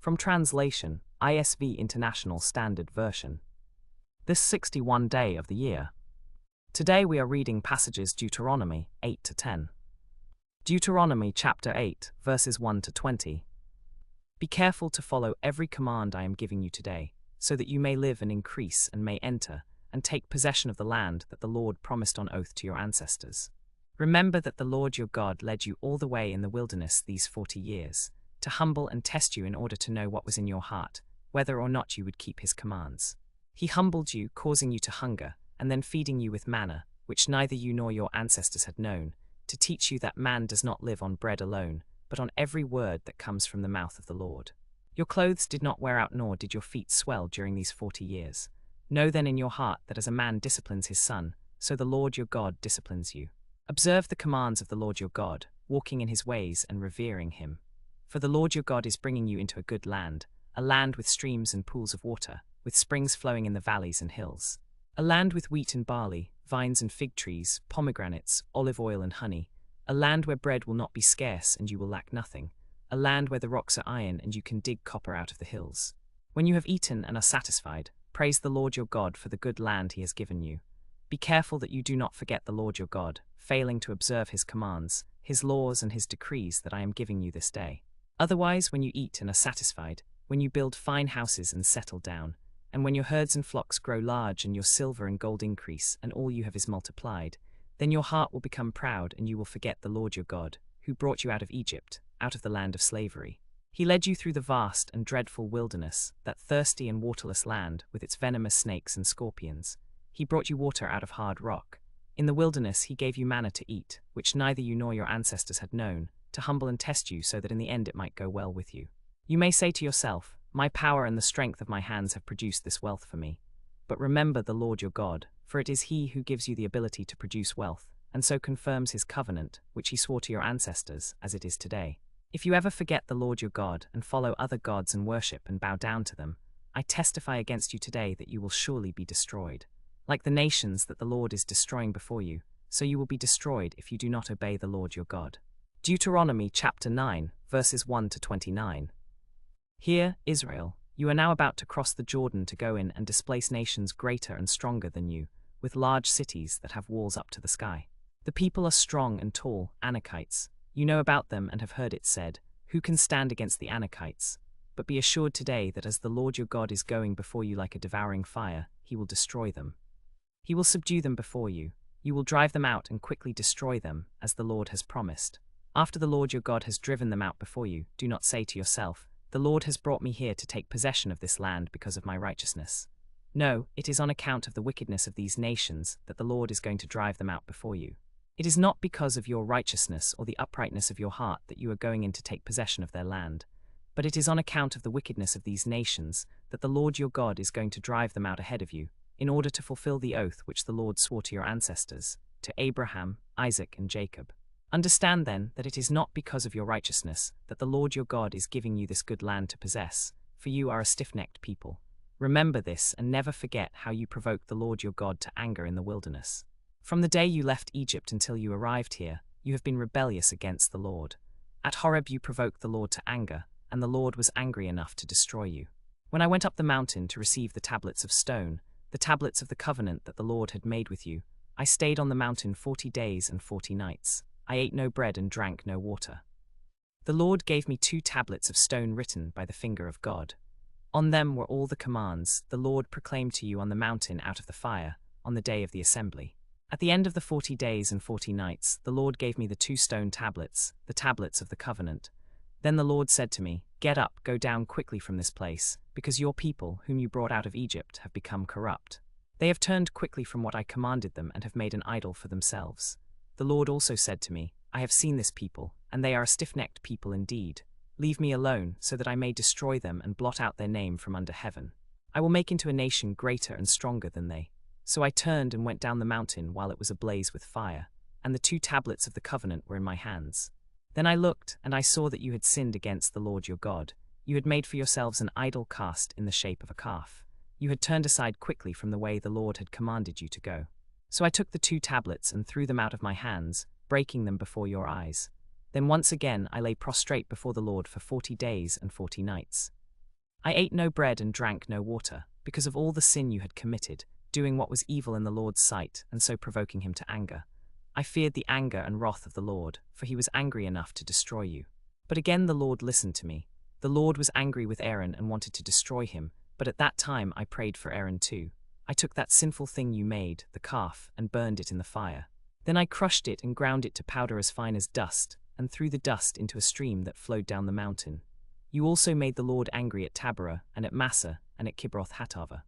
From translation, ISV International Standard Version. This 61st day of the year. Today we are reading passages Deuteronomy 8 to 10. Deuteronomy chapter 8, verses 1 to 20. Be careful to follow every command I am giving you today, so that you may live and increase and may enter and take possession of the land that the Lord promised on oath to your ancestors. Remember that the Lord your God led you all the way in the wilderness these 40 years, to humble and test you in order to know what was in your heart, whether or not you would keep his commands. He humbled you, causing you to hunger, and then feeding you with manna, which neither you nor your ancestors had known, to teach you that man does not live on bread alone, but on every word that comes from the mouth of the Lord. Your clothes did not wear out, nor did your feet swell during these 40 years. Know then in your heart that as a man disciplines his son, so the Lord your God disciplines you. Observe the commands of the Lord your God, walking in his ways and revering him. For the Lord your God is bringing you into a good land, a land with streams and pools of water, with springs flowing in the valleys and hills. A land with wheat and barley, vines and fig trees, pomegranates, olive oil and honey. A land where bread will not be scarce and you will lack nothing. A land where the rocks are iron and you can dig copper out of the hills. When you have eaten and are satisfied, praise the Lord your God for the good land he has given you. Be careful that you do not forget the Lord your God, failing to observe his commands, his laws and his decrees that I am giving you this day. Otherwise, when you eat and are satisfied, when you build fine houses and settle down, and when your herds and flocks grow large and your silver and gold increase and all you have is multiplied, then your heart will become proud and you will forget the Lord your God, who brought you out of Egypt, out of the land of slavery. He led you through the vast and dreadful wilderness, that thirsty and waterless land with its venomous snakes and scorpions. He brought you water out of hard rock. In the wilderness he gave you manna to eat, which neither you nor your ancestors had known, to humble and test you so that in the end it might go well with you. You may say to yourself, my power and the strength of my hands have produced this wealth for me. But remember the Lord your God, for it is he who gives you the ability to produce wealth, and so confirms his covenant, which he swore to your ancestors, as it is today. If you ever forget the Lord your God and follow other gods and worship and bow down to them, I testify against you today that you will surely be destroyed. Like the nations that the Lord is destroying before you, so you will be destroyed if you do not obey the Lord your God. Deuteronomy chapter 9, verses 1 to 29. Hear, Israel, you are now about to cross the Jordan to go in and displace nations greater and stronger than you, with large cities that have walls up to the sky. The people are strong and tall, Anakites. You know about them and have heard it said, who can stand against the Anakites? But be assured today that as the Lord your God is going before you like a devouring fire, he will destroy them. He will subdue them before you. You will drive them out and quickly destroy them, as the Lord has promised. After the Lord your God has driven them out before you, do not say to yourself, the Lord has brought me here to take possession of this land because of my righteousness. No, it is on account of the wickedness of these nations that the Lord is going to drive them out before you. It is not because of your righteousness or the uprightness of your heart that you are going in to take possession of their land, but it is on account of the wickedness of these nations that the Lord your God is going to drive them out ahead of you, in order to fulfill the oath which the Lord swore to your ancestors, to Abraham, Isaac, and Jacob. Understand then that it is not because of your righteousness that the Lord your God is giving you this good land to possess, for you are a stiff-necked people. Remember this and never forget how you provoked the Lord your God to anger in the wilderness. From the day you left Egypt until you arrived here, you have been rebellious against the Lord. At Horeb you provoked the Lord to anger, and the Lord was angry enough to destroy you. When I went up the mountain to receive the tablets of stone, the tablets of the covenant that the Lord had made with you, I stayed on the mountain 40 days and 40 nights. I ate no bread and drank no water. The Lord gave me 2 tablets of stone written by the finger of God. On them were all the commands the Lord proclaimed to you on the mountain out of the fire, on the day of the assembly. At the end of the 40 days and 40 nights, the Lord gave me the 2 stone tablets, the tablets of the covenant. Then the Lord said to me, get up, go down quickly from this place, because your people, whom you brought out of Egypt, have become corrupt. They have turned quickly from what I commanded them and have made an idol for themselves. The Lord also said to me, I have seen this people, and they are a stiff-necked people indeed. Leave me alone, so that I may destroy them and blot out their name from under heaven. I will make into a nation greater and stronger than they. So I turned and went down the mountain while it was ablaze with fire, and the 2 tablets of the covenant were in my hands. Then I looked, and I saw that you had sinned against the Lord your God. You had made for yourselves an idol cast in the shape of a calf. You had turned aside quickly from the way the Lord had commanded you to go. So I took the 2 tablets and threw them out of my hands, breaking them before your eyes. Then once again I lay prostrate before the Lord for 40 days and 40 nights. I ate no bread and drank no water, because of all the sin you had committed, doing what was evil in the Lord's sight, and so provoking him to anger. I feared the anger and wrath of the Lord, for he was angry enough to destroy you. But again the Lord listened to me. The Lord was angry with Aaron and wanted to destroy him, but at that time I prayed for Aaron too. I took that sinful thing you made, the calf, and burned it in the fire. Then I crushed it and ground it to powder as fine as dust, and threw the dust into a stream that flowed down the mountain. You also made the Lord angry at Taberah, and at Massa, and at Kibroth-Hattaavah.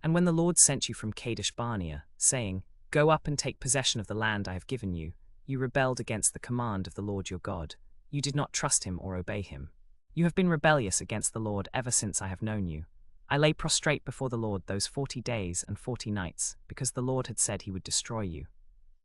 And when the Lord sent you from Kadesh-Barnea, saying, Go up and take possession of the land I have given you, you rebelled against the command of the Lord your God. You did not trust him or obey him. You have been rebellious against the Lord ever since I have known you. I lay prostrate before the Lord those 40 days and 40 nights, because the Lord had said he would destroy you.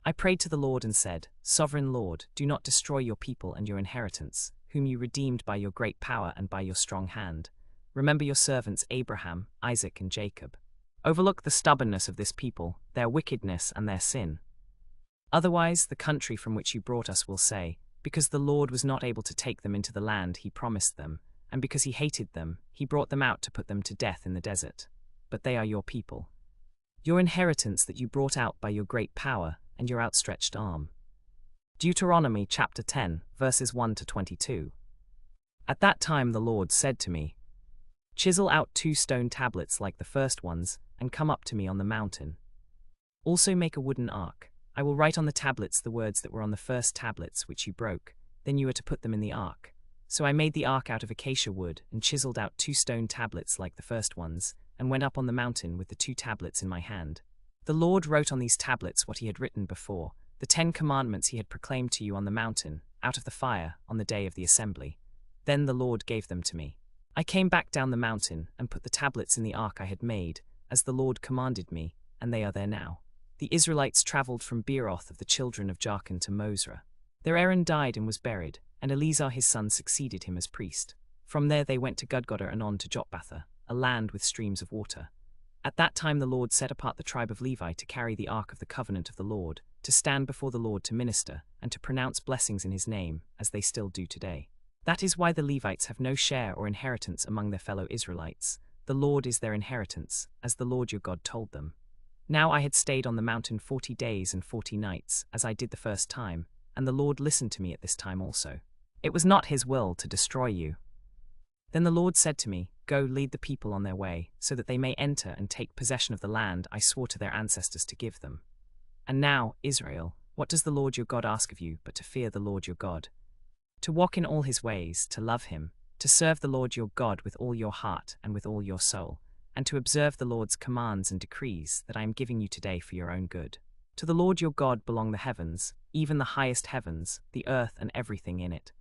I prayed to the Lord and said, Sovereign Lord, do not destroy your people and your inheritance, whom you redeemed by your great power and by your strong hand. Remember your servants Abraham, Isaac, and Jacob. Overlook the stubbornness of this people, their wickedness and their sin. Otherwise, the country from which you brought us will say, Because the Lord was not able to take them into the land he promised them, and because he hated them, he brought them out to put them to death in the desert. But they are your people, your inheritance that you brought out by your great power and your outstretched arm. Deuteronomy chapter 10, verses 1 to 22. At that time the Lord said to me, Chisel out 2 stone tablets like the first ones, and come up to me on the mountain. Also make a wooden ark. I will write on the tablets the words that were on the first tablets which you broke. Then you are to put them in the ark. So I made the ark out of acacia wood, and chiseled out 2 stone tablets like the first ones, and went up on the mountain with the 2 tablets in my hand. The Lord wrote on these tablets what he had written before, the 10 commandments he had proclaimed to you on the mountain, out of the fire, on the day of the assembly. Then the Lord gave them to me. I came back down the mountain, and put the tablets in the ark I had made, as the Lord commanded me, and they are there now. The Israelites traveled from Beeroth of the children of Jachin to Mosra. There Aaron died and was buried, and Eleazar his son succeeded him as priest. From there they went to Gudgodah and on to Jotbatha, a land with streams of water. At that time the Lord set apart the tribe of Levi to carry the ark of the covenant of the Lord, to stand before the Lord to minister, and to pronounce blessings in his name, as they still do today. That is why the Levites have no share or inheritance among their fellow Israelites. The Lord is their inheritance, as the Lord your God told them. Now I had stayed on the mountain 40 days and 40 nights, as I did the first time, and the Lord listened to me at this time also. It was not his will to destroy you. Then the Lord said to me, Go lead the people on their way, so that they may enter and take possession of the land I swore to their ancestors to give them. And now, Israel, what does the Lord your God ask of you but to fear the Lord your God? To walk in all his ways, to love him, to serve the Lord your God with all your heart and with all your soul, and to observe the Lord's commands and decrees that I am giving you today for your own good. To the Lord your God belong the heavens, even the highest heavens, the earth and everything in it.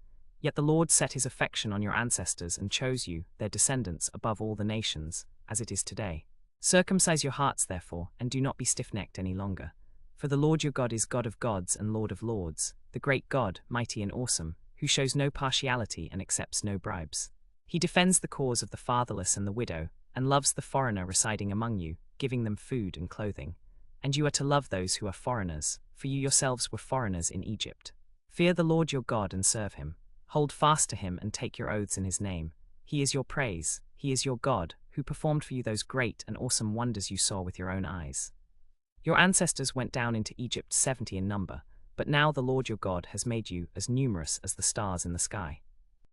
Yet the Lord set his affection on your ancestors and chose you, their descendants, above all the nations, as it is today. Circumcise your hearts, therefore, and do not be stiff-necked any longer. For the Lord your God is God of gods and Lord of lords, the great God, mighty and awesome, who shows no partiality and accepts no bribes. He defends the cause of the fatherless and the widow, and loves the foreigner residing among you, giving them food and clothing. And you are to love those who are foreigners, for you yourselves were foreigners in Egypt. Fear the Lord your God and serve him. Hold fast to him and take your oaths in his name. He is your praise, he is your God, who performed for you those great and awesome wonders you saw with your own eyes. Your ancestors went down into Egypt 70 in number, but now the Lord your God has made you as numerous as the stars in the sky.